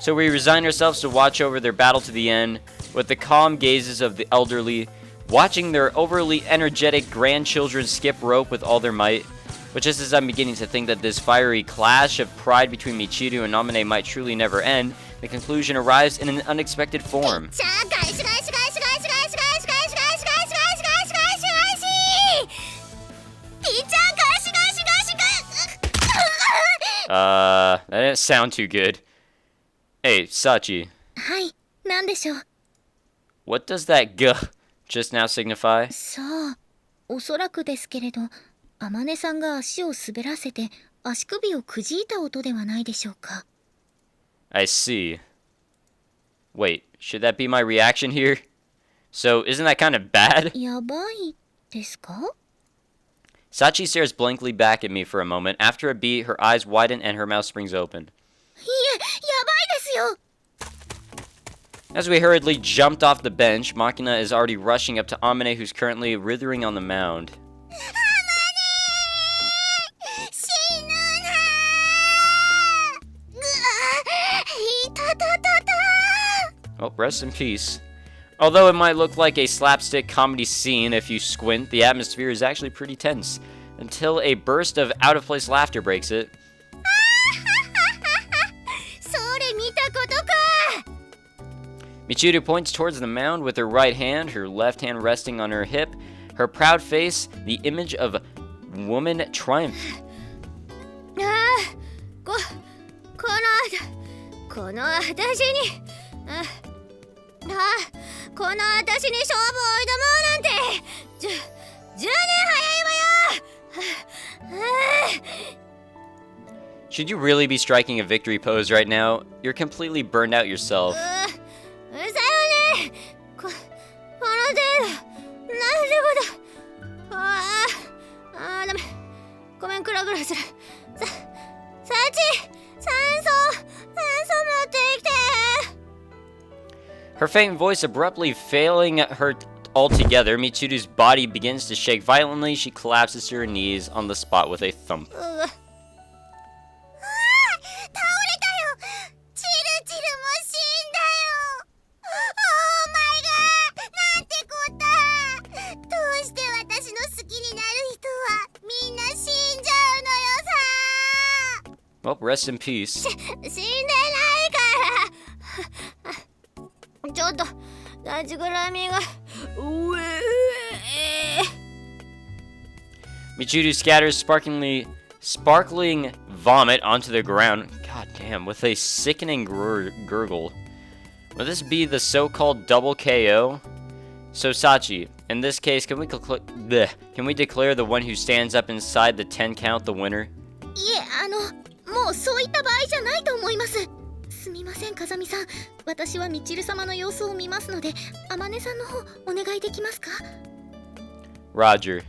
So we resign ourselves to watch over their battle to the end, with the calm gazes of the elderly, watching their overly energetic grandchildren skip rope with all their might. But just as I'm beginning to think that this fiery clash of pride between Michiru and Amane might truly never end, the conclusion arrives in an unexpected form. That didn't sound too good. Hey, Sachi. Hi, なんでしょう? What does that g just now signify? さあ、おそらくですけれど、天音さんが足を滑らせて足首をくじいた音ではないでしょうか。I see. Wait, should that be my reaction here? So, isn't that kind of bad? やばいですか? Sachi stares blankly back at me for a moment. After a beat, her eyes widen and her mouth springs open. いえ、やばいですよ! As we hurriedly jumped off the bench, Makina is already rushing up to Amane, who's currently writhing on the mound. Oh, rest in peace. Although it might look like a slapstick comedy scene if you squint, the atmosphere is actually pretty tense, until a burst of out-of-place laughter breaks it. Michiru points towards the mound with her right hand, her left hand resting on her hip, her proud face, the image of woman triumph. この私に勝負を挑もうなんて10年早いわよ Should you really be striking a victory pose right now? You're completely burned out yourself. うるさいわねこの程度なんてことダメごめんクラクラするサチ酸素持ってきて Her faint voice abruptly failing her altogether, Michiru's body begins to shake violently. She collapses to her knees on the spot with a thump. Well, rest in peace. 死んでないからちょっと立ちくらみがMichiru scatters sparkling vomit onto the ground. God damn, with a sickening gurgle. Will this be the so-called double KO? So Sachi, in this case, can we declare the one who stands up inside the 10 count the winner? いえ、もうそういった場合じゃないと思います。すみません、風見さん。私はみちる様の様子を見ますので、天音さんの方お願いできますか？ Roger.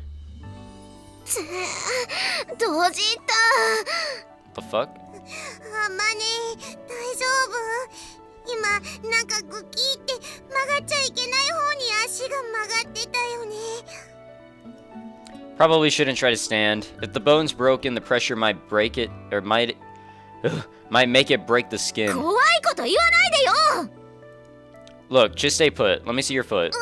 閉じThe た。fuck? 天音、大丈夫？今なんかグキーって曲がっちゃいけない方に足が曲がってたよね。Probably shouldn't try to stand. If the bone's broken, the pressure might break it, or might make it break the skin. 怖いこと言わないでよ。 Look, just stay put. Let me see your foot.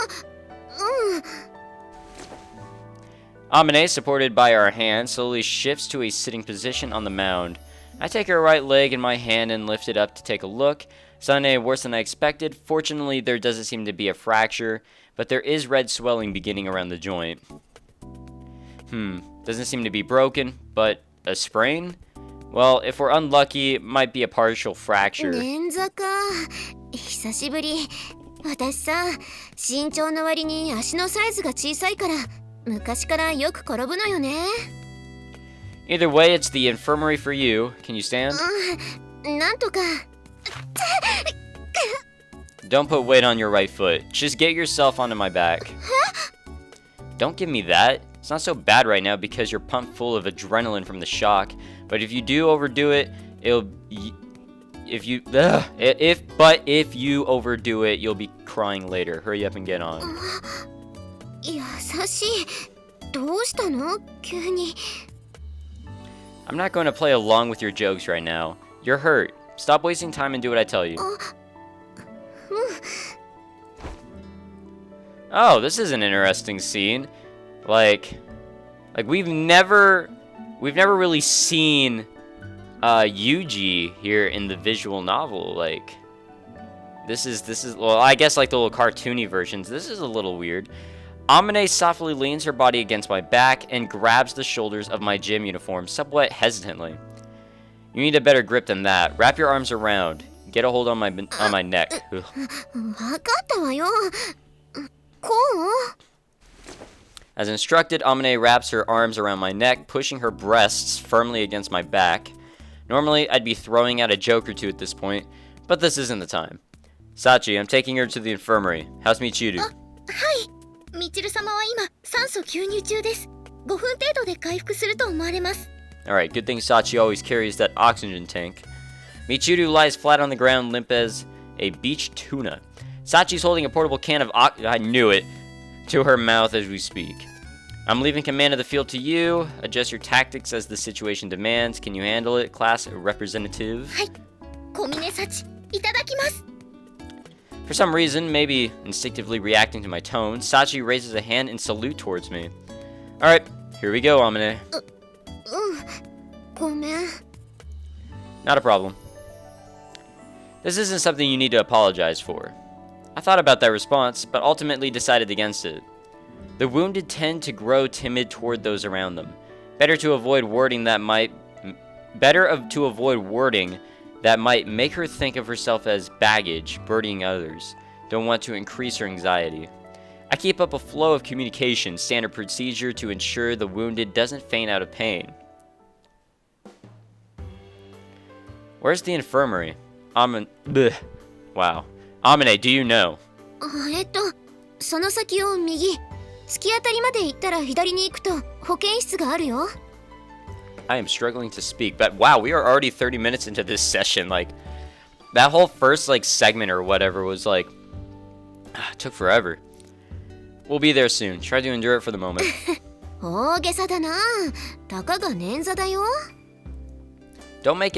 Amane, supported by our hand, slowly shifts to a sitting position on the mound. I take her right leg in my hand and lift it up to take a look. Sunday worse than I expected. Fortunately, there doesn't seem to be a fracture, but there is red swelling beginning around the joint. Doesn't seem to be broken, but a sprain? Well, if we're unlucky, it might be a partial fracture. 捻挫か。久しぶり。私さ、身長の割に足のサイズが小さいから、昔からよく転ぶのよね。Either way, it's the infirmary for you. Can you stand? なんとか。Don't put weight on your right foot. Just get yourself onto my back. Don't give me that. It's not so bad right now because you're pumped full of adrenaline from the shock. But if you do overdo it, if you overdo it, you'll be crying later. Hurry up and get on. 優しい。どうしたの？急に。I'm not going to play along with your jokes right now. You're hurt. Stop wasting time and do what I tell you. Oh, this is an interesting scene. Like we've never really seen Yuuji here in the visual novel. Like, this is well, I guess like the little cartoony versions. This is a little weird. Amane softly leans her body against my back and grabs the shoulders of my gym uniform somewhat hesitantly. You need a better grip than that. Wrap your arms around. Get a hold on my neck. Ugh. わかったわよ。こう？ As instructed, Amane wraps her arms around my neck, pushing her breasts firmly against my back. Normally, I'd be throwing out a joke or two at this point, but this isn't the time. Sachi, I'm taking her to the infirmary. How's Michiru? はい。みちる様は今酸素吸入中です。5分程度で回復すると思われます。 Alright, good thing Sachi always carries that oxygen tank. Michiru lies flat on the ground, limp as a beach tuna. Sachi's holding a portable can of I knew it, to her mouth as we speak. I'm leaving command of the field to you. Adjust your tactics as the situation demands. Can you handle it, class representative? はい。小峰幸いただきます。 For some reason, maybe instinctively reacting to my tone, Sachi raises a hand in salute towards me. Alright, here we go, Amane. ごめん。 Not a problem. This isn't something you need to apologize for. I thought about that response, but ultimately decided against it. The wounded tend to grow timid toward those around them. Better to avoid wording that might make her think of herself as baggage, burdening others. Don't want to increase her anxiety. I keep up a flow of communication, standard procedure to ensure the wounded doesn't faint out of pain. Where's the infirmary? Wow. Amane, do you know? その先を右。突き当たりまで行ったら左に行くと保健室があるよ。 I am struggling to speak, but wow, we are already 30 minutes into this session. Like, that whole first, like, segment or whatever was, like, took forever. We'll be there soon. Try to endure it for the moment. 大げさだな。たかが捻挫だよ。 Don't make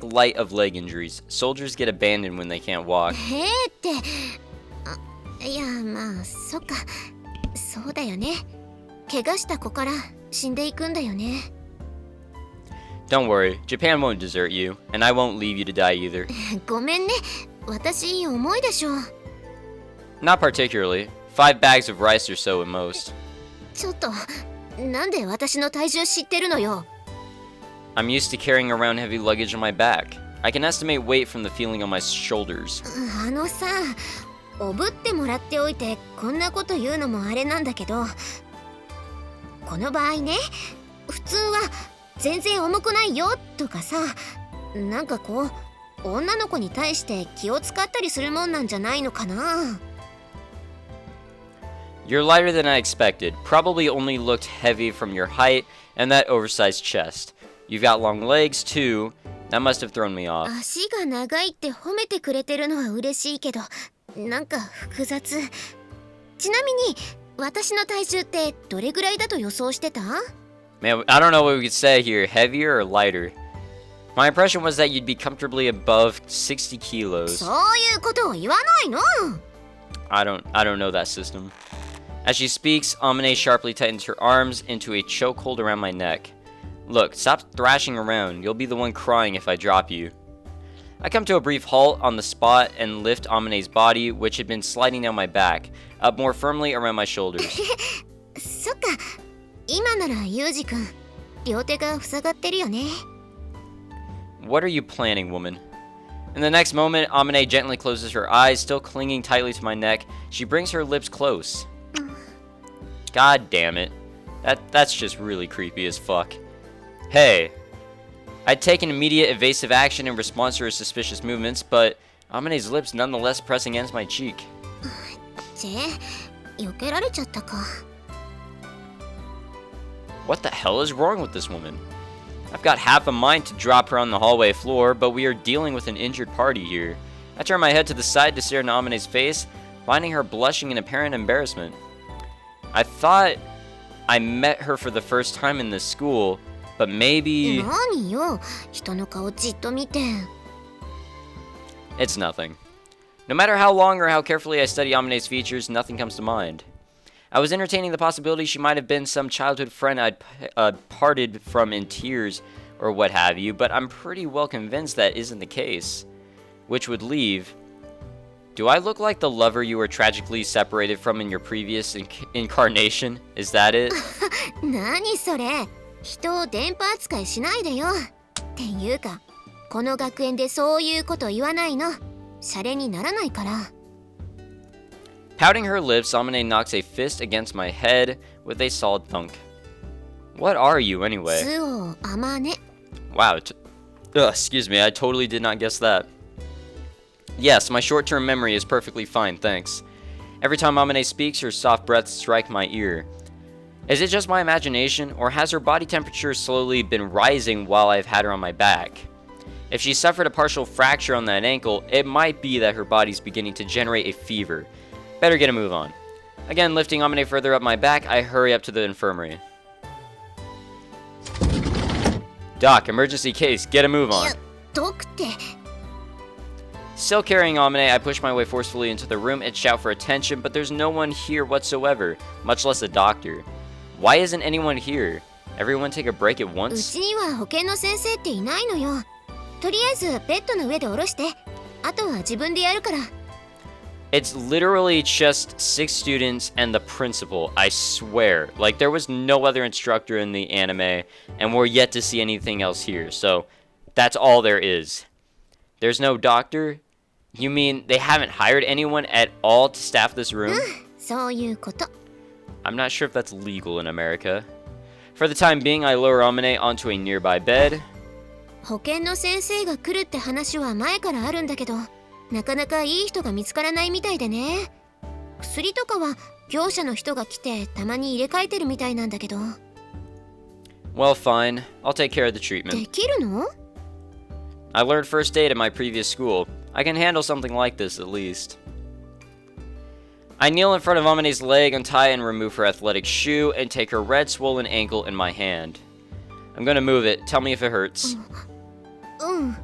light of leg injuries. Soldiers get abandoned when they can't walk. へえって。いや、まあ、そっか。そうだよね。怪我した子から死んでいくんだよね。 Don't worry, Japan won't desert you, and I won't leave you to die either. ごめんね。私、重いでしょ。 Not particularly. 5 bags of rice or so at most. ちょっと、なんで私の体重知ってるのよ。 I'm used to carrying around heavy luggage on my back. I can estimate weight from the feeling on my shoulders. あのさ、おぶってもらっておいてこんなこと言うのもあれなんだけど、この場合ね、普通は全然重くないよとかさ、なんかこう女の子に対して気を使ったりするもんなんじゃないのかな。 You're lighter than I expected. Probably only looked heavy from your height and that oversized chest. You've got long legs too. That must have thrown me off. 足が長いって褒めてくれてるのは嬉しいけど、なんか複雑。ちなみに私の体重ってどれぐらいだと予想してた？ Man, I don't know what we could say here. Heavier or lighter? My impression was that you'd be comfortably above 60 kilos. そういうことを言わないの。 I don't know that system. As she speaks, Amane sharply tightens her arms into a chokehold around my neck. Look, stop thrashing around. You'll be the one crying if I drop you. I come to a brief halt on the spot and lift Amane's body, which had been sliding down my back, up more firmly around my shoulders. そっか、今ならユージ君、両手が塞がってるよね。 What are you planning, woman? In the next moment, Amane gently closes her eyes, still clinging tightly to my neck. She brings her lips close. God damn it. That's just really creepy as fuck. Hey. I'd taken immediate evasive action in response to her suspicious movements, but Amane's lips nonetheless pressing against my cheek. 避けられちゃったか。 What the hell is wrong with this woman? I've got half a mind to drop her on the hallway floor, but we are dealing with an injured party here. I turn my head to the side to stare into Amane's face, finding her blushing in apparent embarrassment. I thought I met her for the first time in this school, but maybe... 何よ、人の顔じっと見て。 It's nothing. No matter how long or how carefully I study Amane's features, nothing comes to mind. I was entertaining the possibility she might have been some childhood friend I'd parted from in tears or what have you, but I'm pretty well convinced that isn't the case. Which would leave... Do I look like the lover you were tragically separated from in your previous incarnation? Is that it? 何それ、人を電波扱いしないでよ。っていうか、この学園でそういうこと言わないの。シャレにならないから。 Pouting her lips, Amane knocks a fist against my head with a solid thunk. What are you, anyway? スオアマネ。 Wow, excuse me, I totally did not guess that. Yes, my short-term memory is perfectly fine, thanks. Every time Amane speaks, her soft breaths strike my ear. Is it just my imagination, or has her body temperature slowly been rising while I've had her on my back? If she suffered a partial fracture on that ankle, it might be that her body's beginning to generate a fever. Better get a move on. Again, lifting Amane further up my back, I hurry up to the infirmary. Doc, emergency case, get a move on. どくって。 Still carrying Amane, I push my way forcefully into the room and shout for attention, but there's no one here whatsoever, much less a doctor. Why isn't anyone here? Everyone take a break at う once? ちには保健の先生っていないのよ。とりあえずベッドの上で下ろして。あとは自分でやるから。 It's literally just 6 students and the principal, I swear. Like, there was no other instructor in the anime, and we're yet to see anything else here, so that's all there is. There's no doctor? You mean they haven't hired anyone at all to staff this room? そういうこと。 I'm not sure if that's legal in America. For the time being, I lower Amane onto a nearby bed. 保健の先生が来るって話は前からあるんだけど、なかなかいい人が見つからないみたいでね。薬とかは業者の人が来てたまに入れ替えてるみたいなんだけど。 Well, fine. I'll take care of the で treatment. きるの？ I learned first aid at my previous school. I can handle something like this, at least. I kneel in front of Amane's leg, untie and remove her athletic shoe, and take her red, swollen ankle in my hand. I'm gonna move it. Tell me if it hurts. うん。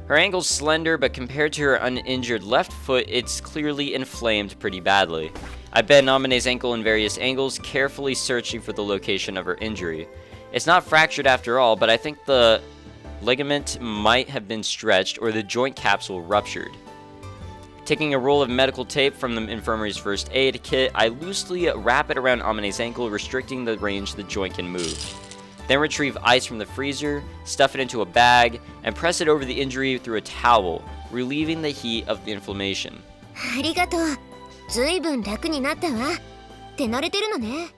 Her ankle's slender, but compared to her uninjured left foot, it's clearly inflamed pretty badly. I bend Amane's ankle in various angles, carefully searching for the location of her injury. It's not fractured after all, but I think the ligament might have been stretched or the joint capsule ruptured. Taking a roll of medical tape from the infirmary's first aid kit, I loosely wrap it around Amane's ankle, restricting the range the joint can move. Then retrieve ice from the freezer, stuff it into a bag, and press it over the injury through a towel, relieving the heat of the inflammation. ありがとう。ずいぶん楽になったわ。手慣れてるのね。